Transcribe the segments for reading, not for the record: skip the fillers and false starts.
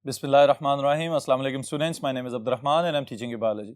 Bismillah ar-Rahman ar-Rahim. Assalamu alaikum students. My name is Abdurrahman and I'm teaching you biology.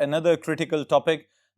another critical topic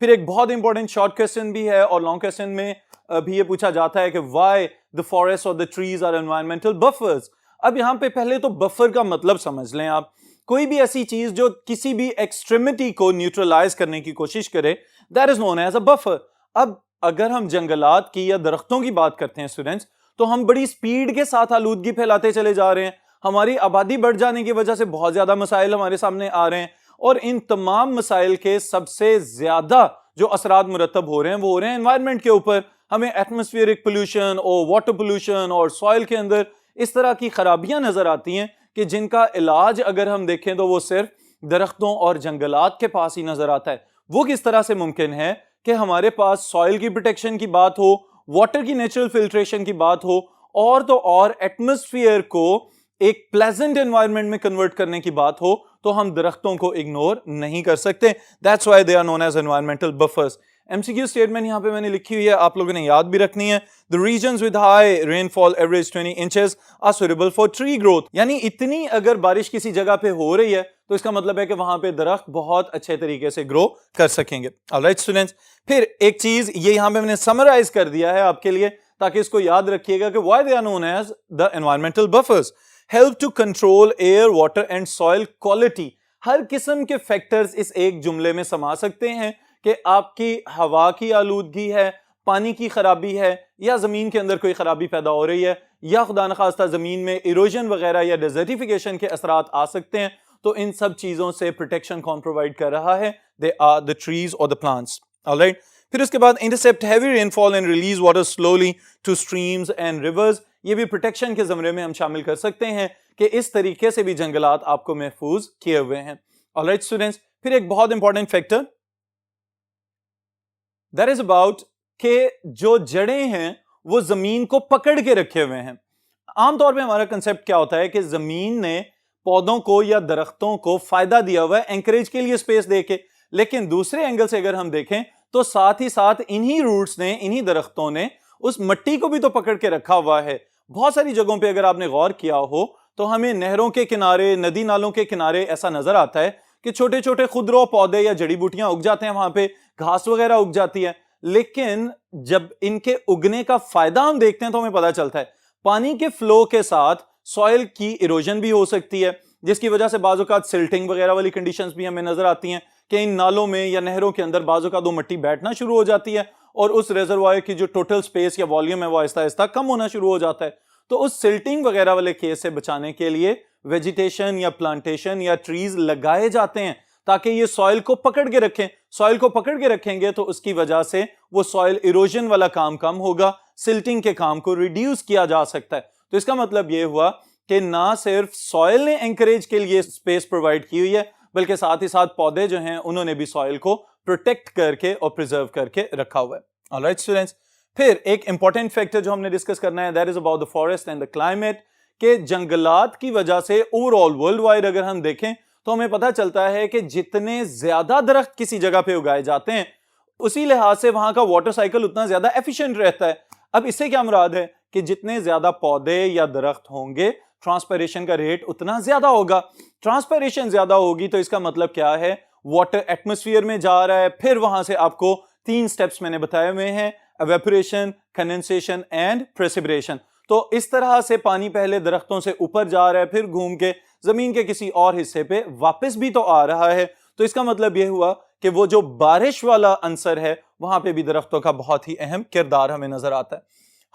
پھر ایک بہت important short question بھی ہے اور long question میں بھی یہ پوچھا جاتا ہے کہ Y the forests or the trees are environmental buffers. اب یہاں پہ پہلے تو بفر کا مطلب سمجھ لیں آپ. کوئی بھی ایسی چیز جو کسی بھی ایکسٹریمٹی کو نیوٹرلائز کرنے کی کوشش کرے, that is known as a buffer. اب اگر ہم جنگلات کی یا درختوں کی بات کرتے ہیں اسٹوڈنٹس, تو ہم بڑی سپیڈ کے ساتھ آلودگی پھیلاتے چلے جا رہے ہیں. ہماری آبادی بڑھ جانے کی وجہ سے بہت زیادہ مسائل ہمارے سامنے آ رہے ہیں, اور ان تمام مسائل کے سب سے زیادہ جو اثرات مرتب ہو رہے ہیں وہ ہو رہے ہیں انوائرمنٹ کے اوپر. ہمیں ایٹماسفیئرک پولوشن اور واٹر پولوشن اور سوائل کے اندر اس طرح کی خرابیاں نظر آتی ہیں کہ جن کا علاج اگر ہم دیکھیں تو وہ صرف درختوں اور جنگلات کے پاس ہی نظر آتا ہے. وہ کس طرح سے ممکن ہے کہ ہمارے پاس سوائل کی پروٹیکشن کی بات ہو, واٹر کی نیچرل فلٹریشن کی بات ہو, اور تو اور ایٹماسفیئر کو ایک پلیزنٹ انوائرمنٹ میں کنورٹ کرنے کی بات ہو, تو ہم درختوں کو اگنور نہیں کر سکتے. That's why they are known as environmental buffers. MCQ statement یہاں پہ میں نے لکھی ہوئی ہے, آپ لوگوں نے یاد بھی رکھنی ہے. The regions with high rainfall average 20 inches are suitable for tree growth. یعنی اتنی اگر بارش کسی جگہ پہ ہو رہی ہے تو اس کا مطلب ہے کہ وہاں پہ درخت بہت اچھے طریقے سے گرو کر سکیں گے. Alright students, پھر ایک چیز یہ یہاں پہ میں نے سمرائز کر دیا ہے آپ کے لیے تاکہ اس کو یاد رکھیے گا کہ why they are known as the environmental buffers. Help to control air, water and soil quality. ہر قسم کے فیکٹرز اس ایک جملے میں سما سکتے ہیں کہ آپ کی ہوا کی آلودگی ہے, پانی کی خرابی ہے, یا زمین کے اندر کوئی خرابی پیدا ہو رہی ہے, یا خدا نخواستہ زمین میں ایروژن وغیرہ یا ڈیزرٹیفیکیشن کے اثرات آ سکتے ہیں. تو ان سب چیزوں سے پروٹیکشن کون پرووائڈ کر رہا ہے؟ They are the trees or the plants. Alright. پھر اس کے بعد intercept heavy rainfall and release water slowly to streams and rivers. یہ بھی پروٹیکشن کے زمرے میں ہم شامل کر سکتے ہیں کہ اس طریقے سے بھی جنگلات آپ کو محفوظ کیے ہوئے ہیں. Alright students, پھر ایک بہت important factor that is about کہ جو جڑیں ہیں وہ زمین کو پکڑ کے رکھے ہوئے ہیں. عام طور پہ ہمارا کنسپٹ کیا ہوتا ہے کہ زمین نے پودوں کو یا درختوں کو فائدہ دیا ہوا ہے اینکریج کے لیے اسپیس دے کے, لیکن دوسرے اینگل سے اگر ہم دیکھیں تو ساتھ ہی ساتھ انہی روٹس نے, انہی درختوں نے اس مٹی کو بھی تو پکڑ کے رکھا ہوا ہے. بہت ساری جگہوں پہ اگر آپ نے غور کیا ہو تو ہمیں نہروں کے کنارے, ندی نالوں کے کنارے ایسا نظر آتا ہے کہ چھوٹے چھوٹے خودرو پودے یا جڑی بوٹیاں اگ جاتے ہیں, وہاں پہ گھاس وغیرہ اگ جاتی ہے. لیکن جب ان کے اگنے کا فائدہ ہم دیکھتے ہیں تو ہمیں پتہ چلتا ہے پانی کے فلو کے ساتھ سوائل کی ایروژن بھی ہو سکتی ہے, جس کی وجہ سے بعض اوقات سلٹنگ وغیرہ والی کنڈیشنز بھی ہمیں نظر آتی ہیں کہ ان نالوں میں یا نہروں کے اندر بعض اوقات وہ مٹی بیٹھنا شروع ہو جاتی ہے اور اس ریزروائر کی جو ٹوٹل سپیس یا والیوم ہے وہ آہستہ آہستہ کم ہونا شروع ہو جاتا ہے. تو اس سلٹنگ وغیرہ والے کیس سے بچانے کے لیے ویجیٹیشن یا پلانٹیشن یا ٹریز لگائے جاتے ہیں تاکہ یہ سوائل کو پکڑ کے رکھیں. سوائل کو پکڑ کے رکھیں گے تو اس کی وجہ سے وہ سوائل ایروژن والا کام کم ہوگا, سلٹنگ کے کام کو ریڈیوس کیا جا سکتا ہے. تو اس کا مطلب یہ ہوا کہ نہ صرف سوائل نے انکریج کے لیے اسپیس پرووائڈ کی ہوئی ہے بلکہ ساتھ ہی ساتھ پودے جو ہیں انہوں نے بھی سوائل کو پروٹیکٹ کر کے اور پریزرو کر کے رکھا ہوا ہے. آلرائٹ اسٹوڈنٹس, پھر ایک امپورٹنٹ فیکٹر جو ہم نے ڈسکس کرنا ہے, that is about the forest and the climate, کہ جنگلات کی وجہ سے اوور آل ورلڈ وائڈ اگر ہم دیکھیں تو ہمیں پتہ چلتا ہے کہ جتنے زیادہ درخت کسی جگہ پہ اگائے جاتے ہیں اسی لحاظ سے وہاں کا واٹر سائیکل اتنا زیادہ ایفیشینٹ رہتا ہے. اب اس سے کیا مراد ہے کہ جتنے زیادہ پودے یا درخت ہوں گے ٹرانسپیریشن کا ریٹ اتنا زیادہ ہوگا. ٹرانسپیریشن زیادہ ہوگی تو اس کا مطلب کیا ہے, واٹر ایٹماسفیئر میں جا رہا ہے, پھر وہاں سے آپ کو 3 سٹیپس میں نے بتائے ہوئے ہیں, ایویپوریشن, کنڈنسیشن اینڈ پریسپریشن. تو اس طرح سے پانی پہلے درختوں سے اوپر جا رہا ہے, پھر گھوم کے زمین کے کسی اور حصے پہ واپس بھی تو آ رہا ہے. تو اس کا مطلب یہ ہوا کہ وہ جو بارش والا عنصر ہے وہاں پہ بھی درختوں کا بہت ہی اہم کردار ہمیں نظر آتا ہے.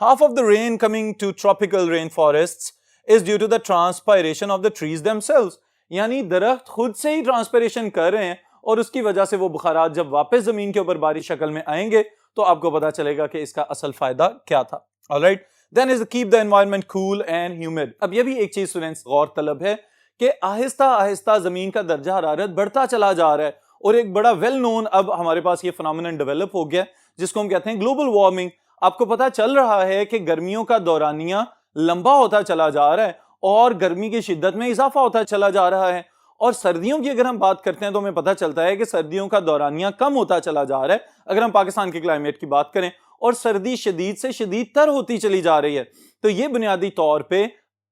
Half of the rain coming to tropical rainforests is due to the transpiration of the trees themselves. یعنی درخت خود سے ہی ٹرانسپیریشن کر رہے ہیں اور اس کی وجہ سے وہ بخارات جب واپس زمین کے اوپر بارش شکل میں آئیں گے تو آپ کو پتا چلے گا کہ اس کا اصل فائدہ کیا تھا. Alright, then is to keep the environment cool and humid. اب یہ بھی ایک چیز اسٹوڈنٹس غور طلب ہے کہ آہستہ آہستہ زمین کا درجہ حرارت بڑھتا چلا جا رہا ہے اور ایک بڑا ویل نون اب ہمارے پاس یہ فنامنن ڈیولپ ہو گیا جس کو ہم کہتے ہیں گلوبل وارمنگ. آپ کو پتا چل رہا ہے کہ گرمیوں کا دورانیہ لمبا ہوتا چلا جا رہا ہے اور گرمی کی شدت میں اضافہ ہوتا چلا جا رہا ہے, اور سردیوں کی اگر ہم بات کرتے ہیں تو ہمیں پتا چلتا ہے کہ سردیوں کا دورانیہ کم ہوتا چلا جا رہا ہے اگر ہم پاکستان کے کلائمیٹ کی بات کریں, اور سردی شدید سے شدید تر ہوتی چلی جا رہی ہے. تو یہ بنیادی طور پہ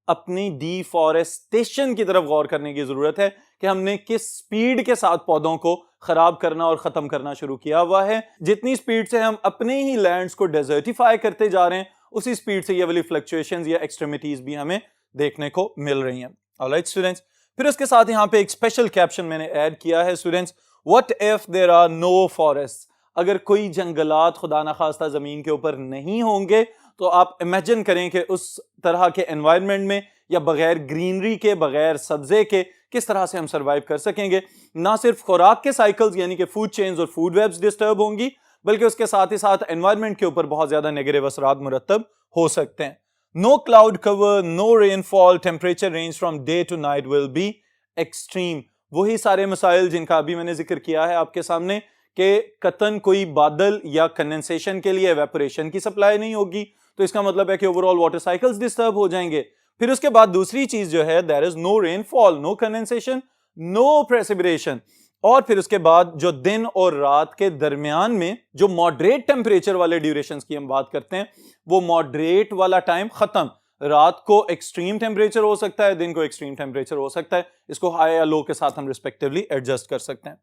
اپنی ڈی فارسٹیشن کی طرف غور کرنے کی ضرورت ہے کہ ہم نے کس سپیڈ کے ساتھ پودوں کو خراب کرنا اور ختم کرنا شروع کیا ہوا ہے. جتنی سپیڈ سے ہم اپنے ہی لینڈز کو ڈیزرٹیفائی کرتے جا رہے ہیں اسی سپیڈ سے یہ والی فلکچویشنز یا ایکسٹریمیٹیز بھی ہمیں دیکھنے کو مل رہی ہیں. آلرائٹ اسٹوڈنٹس, پھر اس کے ساتھ یہاں پہ ایک اسپیشل کیپشن میں نے ایڈ کیا ہے students, what if there are no forests, اگر کوئی جنگلات خدا نخواستہ زمین کے اوپر نہیں ہوں گے تو آپ امیجن کریں کہ اس طرح کے انوائرمنٹ میں یا بغیر گرینری کے, بغیر سبزے کے کس طرح سے ہم سروائیو کر سکیں گے. نہ صرف خوراک کے سائیکلز یعنی کہ فوڈ چینز اور فوڈ ویبز ڈسٹرب ہوں گی بلکہ اس کے ساتھ ہی ساتھ انوائرمنٹ کے اوپر بہت زیادہ نیگیٹو اثرات مرتب ہو سکتے ہیں. No cloud cover, no rainfall, temperature range from day to night will be extreme. وہی سارے مسائل جن کا ابھی میں نے ذکر کیا ہے آپ کے سامنے کہ قطعاً کوئی بادل یا کنڈنسیشن کے لیے ایویپوریشن کی سپلائی نہیں ہوگی تو اس کا مطلب ہے کہ overall water cycles disturb ہو جائیں گے. پھر اس کے بعد دوسری چیز جو ہے there is no rainfall, no condensation, no precipitation. اور پھر اس کے بعد جو دن اور رات کے درمیان میں جو ماڈریٹ ٹیمپریچر والے ڈیوریشنز کی ہم بات کرتے ہیں وہ ماڈریٹ والا ٹائم ختم. رات کو ایکسٹریم ٹیمپریچر ہو سکتا ہے, دن کو ایکسٹریم ٹیمپریچر ہو سکتا ہے, اس کو ہائی یا لو کے ساتھ ہم ریسپیکٹیولی ایڈجسٹ کر سکتے ہیں.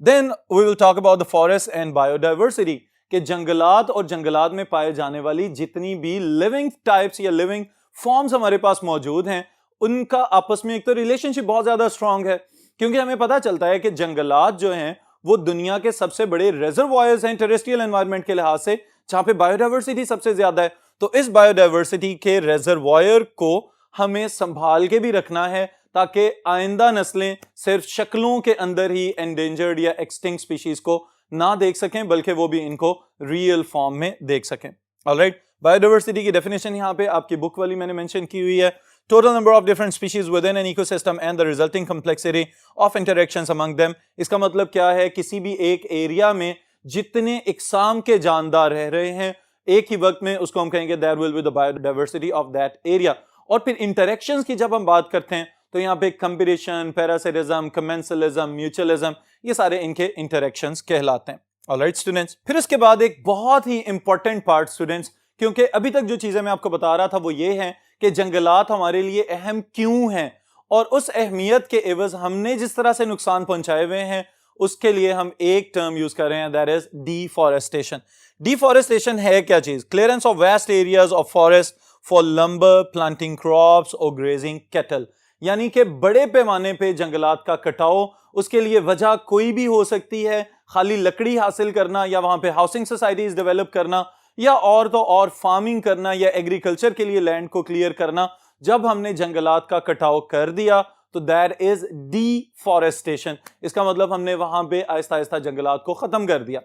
Then we will talk about the forest and biodiversity, کہ جنگلات اور جنگلات میں پائے جانے والی جتنی بھی لیونگ ٹائپس یا لیونگ فارمز ہمارے پاس موجود ہیں ان کا آپس میں ایک تو ریلیشن شپ بہت زیادہ اسٹرانگ ہے, کیونکہ ہمیں پتہ چلتا ہے کہ جنگلات جو ہیں وہ دنیا کے سب سے بڑے ریزروائرز ہیں ٹیریسٹریل انوائرمنٹ کے لحاظ سے, جہاں پہ بایو ڈائیورسٹی سب سے زیادہ ہے. تو اس بایو ڈائیورسٹی کے ریزروائر کو ہمیں سنبھال کے بھی رکھنا ہے تاکہ آئندہ نسلیں صرف شکلوں کے اندر ہی انڈینجرڈ یا ایکسٹنکٹ سپیشیز کو نہ دیکھ سکیں بلکہ وہ بھی ان کو ریئل فارم میں دیکھ سکیں. آلرائٹ, بایو ڈائیورسٹی کی ڈیفینیشن یہاں پہ آپ کی بک والی میں نے مینشن کی ہوئی ہے. Total number of different species within an ecosystem and the resulting complexity of interactions among them. اس کا مطلب کیا ہے, کسی بھی ایک ایریا میں جتنے اقسام کے جاندار رہ رہے ہیں ایک ہی وقت میں اس کو ہم کہیں گے there will be the biodiversity of that area. اور پھر انٹریکشنز کی جب ہم بات کرتے ہیں تو یہاں پہ کمپٹیشن, پیراسائٹزم, کمنسلزم, میوچلزم, یہ سارے ان کے انٹریکشنز کہلاتے ہیں. آلرائٹ اسٹوڈنٹس, پھر اس کے بعد ایک بہت ہی امپورٹنٹ پارٹ اسٹوڈنٹس, کیونکہ ابھی تک جو چیزیں میں آپ کو بتا رہا تھا وہ یہ ہیں کہ جنگلات ہمارے لیے اہم کیوں ہیں اور اس اہمیت کے عوض ہم نے جس طرح سے نقصان پہنچائے ہوئے ہیں اس کے لیے ہم ایک ٹرم یوز کر رہے ہیں, دیٹ از ڈیفارسٹیشن. ڈیفارسٹیشن ہے کیا چیز؟ Clearance of vast areas of forest for lumber, planting crops اور گریزنگ کیٹل. یعنی کہ بڑے پیمانے پہ جنگلات کا کٹاؤ, اس کے لیے وجہ کوئی بھی ہو سکتی ہے, خالی لکڑی حاصل کرنا یا وہاں پہ ہاؤسنگ سوسائٹیز ڈیولپ کرنا یا اور تو اور فارمنگ کرنا یا ایگریکلچر کے لیے لینڈ کو کلیئر کرنا. جب ہم نے جنگلات کا کٹاؤ کر دیا تو دیٹ از ڈیفارسٹیشن. اس کا مطلب ہم نے وہاں پہ آہستہ آہستہ جنگلات کو ختم کر دیا.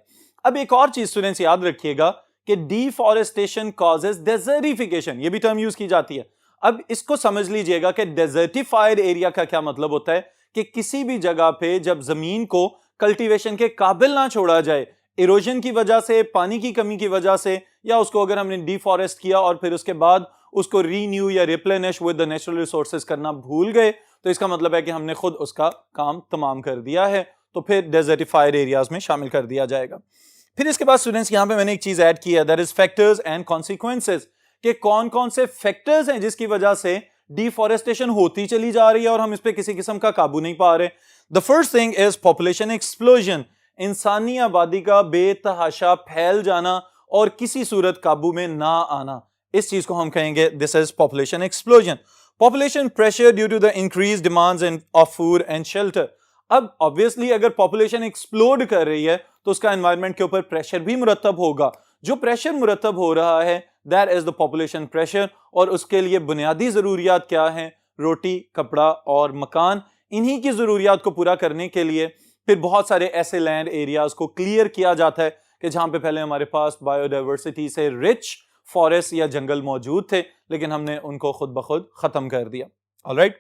اب ایک اور چیز اسٹوڈنٹس یاد رکھیے گا کہ ڈیفارسٹیشن کازز ڈیزرٹیفیکیشن, یہ بھی ٹرم یوز کی جاتی ہے. اب اس کو سمجھ لیجئے گا کہ ڈیزرٹیفائڈ ایریا کا کیا مطلب ہوتا ہے کہ کسی بھی جگہ پہ جب زمین کو کلٹیویشن کے قابل نہ چھوڑا جائے, ایروجن کی وجہ سے, پانی کی کمی کی وجہ سے, یا اس کو اگر ہم نے ڈیفارسٹ کیا اور پھر اس کے بعد اس کو رینیو یا replenish with the natural resources کرنا بھول گئے تو اس کا مطلب ہے کہ ہم نے خود اس کا کام تمام کر دیا ہے, تو پھر ڈیزرٹیفائڈ ایریاز میں شامل کر دیا جائے گا. پھر اس کے بعد اسٹوڈنٹس یہاں پہ میں نے ایک چیز ایڈ کی ہے, that is factors and consequences, کہ کون کون سے فیکٹرز ہیں جس کی وجہ سے ڈیفارسٹیشن ہوتی چلی جا رہی ہے اور ہم اس پہ کسی قسم کا قابو نہیں پا رہے. The first thing is population explosion, انسانی آبادی کا بے تحاشا پھیل جانا اور کسی صورت قابو میں نہ آنا, اس چیز کو ہم کہیں گے this is population explosion. Population pressure due to the increased demands of food and shelter. اب obviously اگر population explode کر رہی ہے تو اس کا environment کے اوپر pressure بھی مرتب ہوگا. جو pressure مرتب ہو رہا ہے that is the population pressure, اور اس کے لیے بنیادی ضروریات کیا ہیں؟ روٹی, کپڑا اور مکان. انہی کی ضروریات کو پورا کرنے کے لیے پھر بہت سارے ایسے لینڈ ایریاز کو کلیئر کیا جاتا ہے کہ جہاں پہ پہلے ہمارے پاس بایو ڈائیورسٹی سے رچ فارسٹ یا جنگل موجود تھے لیکن ہم نے ان کو خود بخود ختم کر دیا. آلرائٹ,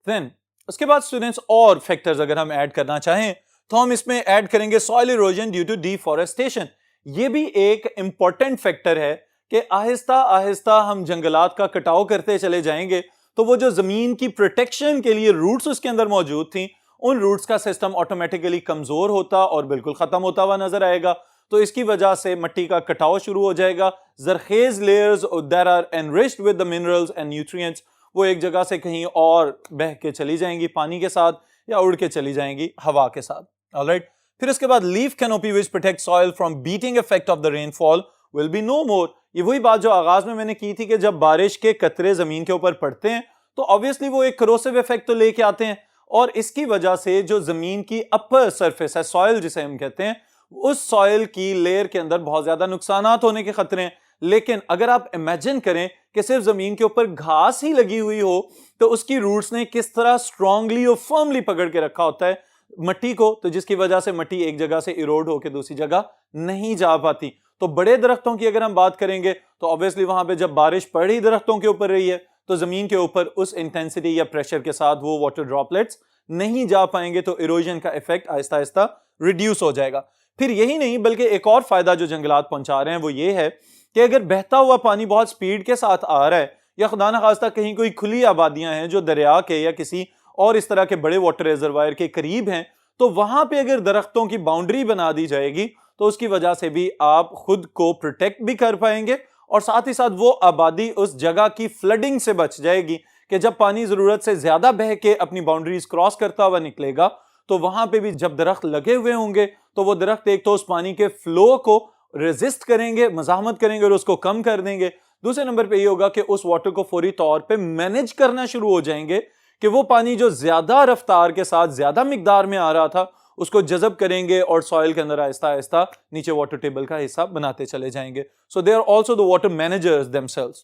دین اس کے بعد اسٹوڈنٹس اور فیکٹرز اگر ہم ایڈ کرنا چاہیں تو ہم اس میں ایڈ کریں گے soil erosion due to deforestation. یہ بھی ایک امپورٹنٹ فیکٹر ہے کہ آہستہ آہستہ ہم جنگلات کا کٹاؤ کرتے چلے جائیں گے تو وہ جو زمین کی پروٹیکشن کے لیے روٹس اس کے اندر موجود تھیں ان روٹس کا سسٹم آٹومیٹیکلی کمزور ہوتا اور بالکل ختم ہوتا ہوا نظر آئے گا. تو اس کی وجہ سے مٹی کا کٹاؤ شروع ہو جائے گا. زرخیز layers that are enriched with the minerals and nutrients وہ ایک جگہ سے کہیں اور بہہ کے چلی جائیں گی پانی کے ساتھ, یا اڑ کے چلی جائیں گی ہوا کے ساتھ. alright. پھر اس کے بعد leaf canopy which protects soil from beating effect of the rainfall will be no more. یہ وہی بات جو آغاز میں نے کی تھی کہ جب بارش کے قطرے زمین کے اوپر پڑتے ہیں تو obviously وہ ایک corrosive effect تو لے کے آتے ہیں, اور اس کی وجہ سے جو زمین کی اپر سرفیس ہے, سوائل جسے ہم کہتے ہیں, اس سوائل کی لیئر کے اندر بہت زیادہ نقصانات ہونے کے خطرے ہیں. لیکن اگر آپ امیجن کریں کہ صرف زمین کے اوپر گھاس ہی لگی ہوئی ہو تو اس کی روٹس نے کس طرح اسٹرانگلی اور فرملی پکڑ کے رکھا ہوتا ہے مٹی کو, تو جس کی وجہ سے مٹی ایک جگہ سے ایروڈ ہو کے دوسری جگہ نہیں جا پاتی. تو بڑے درختوں کی اگر ہم بات کریں گے تو obviously وہاں پہ جب بارش پڑ ہی درختوں کے اوپر رہی ہے تو زمین کے اوپر اس انٹینسٹی یا پریشر کے ساتھ وہ واٹر ڈراپلیٹس نہیں جا پائیں گے, تو ایروژن کا ایفیکٹ آہستہ آہستہ ریڈیوس ہو جائے گا. پھر یہی نہیں بلکہ ایک اور فائدہ جو جنگلات پہنچا رہے ہیں وہ یہ ہے کہ اگر بہتا ہوا پانی بہت سپیڈ کے ساتھ آ رہا ہے, یا خدا نخواستہ کہیں کوئی کھلی آبادیاں ہیں جو دریا کے یا کسی اور اس طرح کے بڑے واٹر ریزروائر کے قریب ہیں, تو وہاں پہ اگر درختوں کی باؤنڈری بنا دی جائے گی تو اس کی وجہ سے بھی آپ خود کو پروٹیکٹ بھی کر پائیں گے, اور ساتھ ہی ساتھ وہ آبادی اس جگہ کی فلڈنگ سے بچ جائے گی کہ جب پانی ضرورت سے زیادہ بہہ کے اپنی باؤنڈریز کراس کرتا ہوا نکلے گا تو وہاں پہ بھی جب درخت لگے ہوئے ہوں گے تو وہ درخت ایک تو اس پانی کے فلو کو ریزسٹ کریں گے, مزاحمت کریں گے اور اس کو کم کر دیں گے. دوسرے نمبر پہ یہ ہوگا کہ اس واٹر کو فوری طور پہ مینج کرنا شروع ہو جائیں گے کہ وہ پانی جو زیادہ رفتار کے ساتھ زیادہ مقدار میں آ رہا تھا اس کو جذب کریں گے اور سوائل کے اندر آہستہ آہستہ نیچے واٹر ٹیبل کا حصہ بناتے چلے جائیں گے. So they are also the water managers themselves.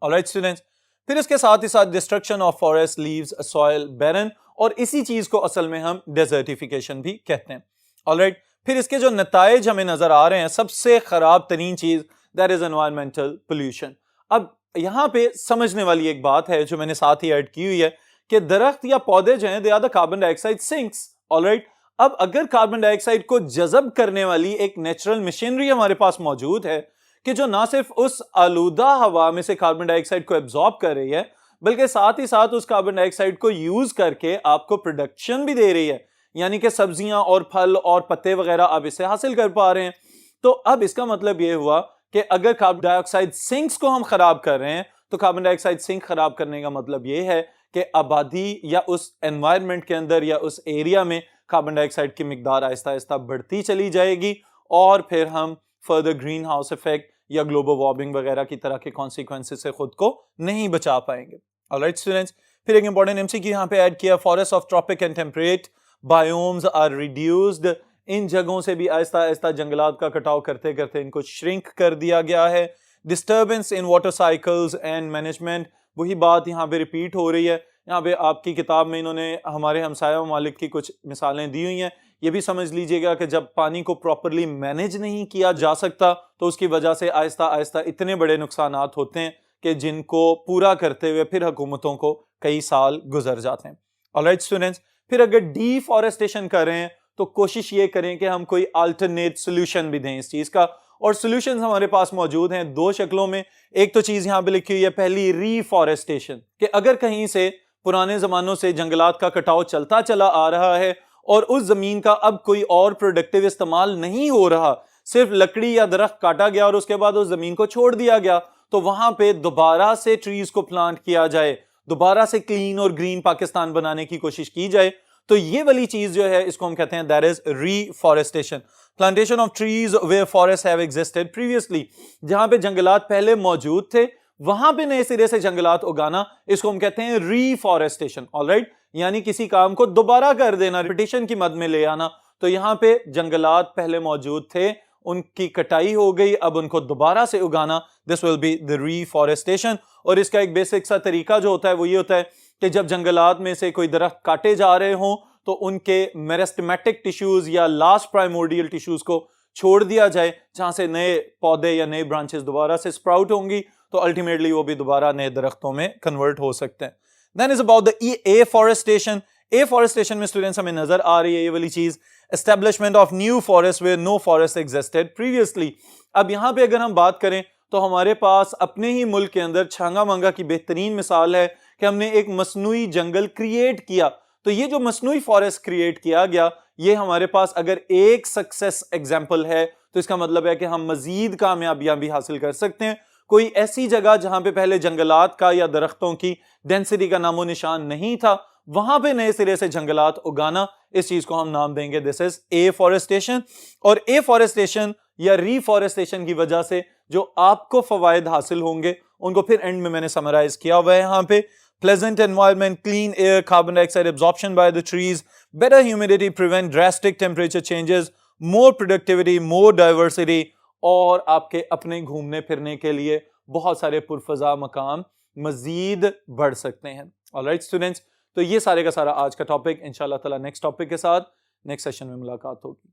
Alright students. پھر اس کے ساتھ ہی ساتھ destruction of forest leaves a soil barren, اور اسی چیز کو اصل میں ہم desertification بھی کہتے ہیں. Alright. پھر اس کے جو نتائج ہمیں نظر آ رہے ہیں, سب سے خراب ترین چیز that is environmental pollution. اب یہاں پہ سمجھنے والی ایک بات ہے جو میں نے ساتھ ہی ایڈ کی ہوئی ہے کہ درخت یا پودے جو ہیں they are the carbon dioxide sinks. Alright. اب اگر کاربن ڈائی آکسائڈ کو جذب کرنے والی ایک نیچرل مشینری ہمارے پاس موجود ہے کہ جو نہ صرف اس آلودہ ہوا میں سے کاربن ڈائی آکسائڈ کو ایبزارب کر رہی ہے بلکہ ساتھ ہی ساتھ اس کاربن ڈائی آکسائڈ کو یوز کر کے آپ کو پروڈکشن بھی دے رہی ہے, یعنی کہ سبزیاں اور پھل اور پتے وغیرہ آپ اسے حاصل کر پا رہے ہیں, تو اب اس کا مطلب یہ ہوا کہ اگر کاربن ڈائی آکسائڈ سنکس کو ہم خراب کر رہے ہیں تو کاربن ڈائی آکسائڈ سنک خراب کرنے کا مطلب یہ ہے کہ آبادی یا اس انوائرمنٹ کے اندر یا اس ایریا میں کاربن ڈائی آکسائڈ کی مقدار آہستہ آہستہ بڑھتی چلی جائے گی, اور پھر ہم فردر گرین ہاؤس ایفیکٹ یا گلوبل وارمنگ وغیرہ کی طرح کے کانسیکوینسز سے خود کو نہیں بچا پائیں گے. آلرائٹ اسٹوڈنٹس, پھر ایک امپورٹنٹ ایم سی کیو یہاں پہ ایڈ کیا, forest of tropic and temperate biomes are reduced. ان جگہوں سے بھی آہستہ آہستہ جنگلات کا کٹاؤ کرتے کرتے ان کو شرنک کر دیا گیا ہے. Disturbance in water cycles and management, وہی بات یہاں پہ ریپیٹ ہو رہی ہے. یہاں پہ آپ کی کتاب میں انہوں نے ہمارے ہمسایہ ممالک کی کچھ مثالیں دی ہوئی ہیں. یہ بھی سمجھ لیجئے گا کہ جب پانی کو پراپرلی مینج نہیں کیا جا سکتا تو اس کی وجہ سے آہستہ آہستہ اتنے بڑے نقصانات ہوتے ہیں کہ جن کو پورا کرتے ہوئے پھر حکومتوں کو کئی سال گزر جاتے ہیں. آلرائٹ اسٹوڈنٹس, پھر اگر ڈی فارسٹیشن کر رہے ہیں تو کوشش یہ کریں کہ ہم کوئی الٹرنیٹ سولوشن بھی دیں اس چیز کا, اور سولوشنز ہمارے پاس موجود ہیں دو شکلوں میں. ایک تو چیز یہاں پہ لکھی ہوئی ہے, پہلی ری فارسٹیشن, کہ اگر کہیں سے پرانے زمانوں سے جنگلات کا کٹاؤ چلتا چلا آ رہا ہے اور اس زمین کا اب کوئی اور پروڈکٹیو استعمال نہیں ہو رہا, صرف لکڑی یا درخت کاٹا گیا اور اس کے بعد اس زمین کو چھوڑ دیا گیا, تو وہاں پہ دوبارہ سے ٹریز کو پلانٹ کیا جائے, دوبارہ سے کلین اور گرین پاکستان بنانے کی کوشش کی جائے. تو یہ والی چیز جو ہے اس کو ہم کہتے ہیں that is reforestation. Plantation of trees where forests have existed previously. جہاں پہ جنگلات پہلے موجود تھے وہاں پہ نئے سرے سے جنگلات اگانا, اس کو ہم کہتے ہیں ریفارسٹیشن. آلرائٹ, یعنی کسی کام کو دوبارہ کر دینا, ریپیٹیشن کی مد میں لے آنا. تو یہاں پہ جنگلات پہلے موجود تھے, ان کی کٹائی ہو گئی, اب ان کو دوبارہ سے اگانا, this will be the reforestation. اور اس کا ایک بیسک سا طریقہ جو ہوتا ہے وہ یہ ہوتا ہے کہ جب جنگلات میں سے کوئی درخت کاٹے جا رہے ہوں تو ان کے میرسٹمیٹک ٹیشوز یا لاسٹ پرائمورڈیل ٹیشوز کو چھوڑ دیا جائے, جہاں سے نئے پودے یا نئے برانچز دوبارہ سے سپراؤٹ ہوں گی, تو الٹیمیٹلی وہ بھی دوبارہ نئے درختوں میں کنورٹ ہو سکتے ہیں. Then is about the afforestation. Afforestation میں اسٹوڈنٹس ہمیں نظر آ رہی ہے یہ والی چیز, establishment of new forests where no forest existed previously. اب یہاں پہ اگر ہم بات کریں تو ہمارے پاس اپنے ہی ملک کے اندر چھانگا مانگا کی بہترین مثال ہے کہ ہم نے ایک مصنوعی جنگل کریٹ کیا. تو یہ جو مصنوعی فارسٹ کریٹ کیا گیا, یہ ہمارے پاس اگر ایک سکسیس ایگزامپل ہے تو اس کا مطلب ہے کہ ہم مزید کامیابیاں بھی حاصل کر سکتے ہیں. کوئی ایسی جگہ جہاں پہ پہلے جنگلات کا یا درختوں کی ڈینسٹی کا نام و نشان نہیں تھا, وہاں پہ نئے سرے سے جنگلات اگانا، اس چیز کو ہم نام دیں گے دس از ایفورسٹیشن. اور ایفورسٹیشن یا ریفورسٹیشن کی وجہ سے جو آپ کو فوائد حاصل ہوں گے ان کو پھر اینڈ میں نے سمرائز کیا ہوا ہے یہاں پہ. pleasant environment, clean air, carbon dioxide absorption by the trees, better humidity, prevent drastic temperature changes, more productivity, more diversity, اور آپ کے اپنے گھومنے پھرنے کے لیے بہت سارے پرفضا مقام مزید بڑھ سکتے ہیں. alright students, تو یہ سارے کا سارا آج کا ٹاپک. انشاءاللہ تعالیٰ نیکسٹ ٹاپک کے ساتھ نیکسٹ سیشن میں ملاقات ہوگی.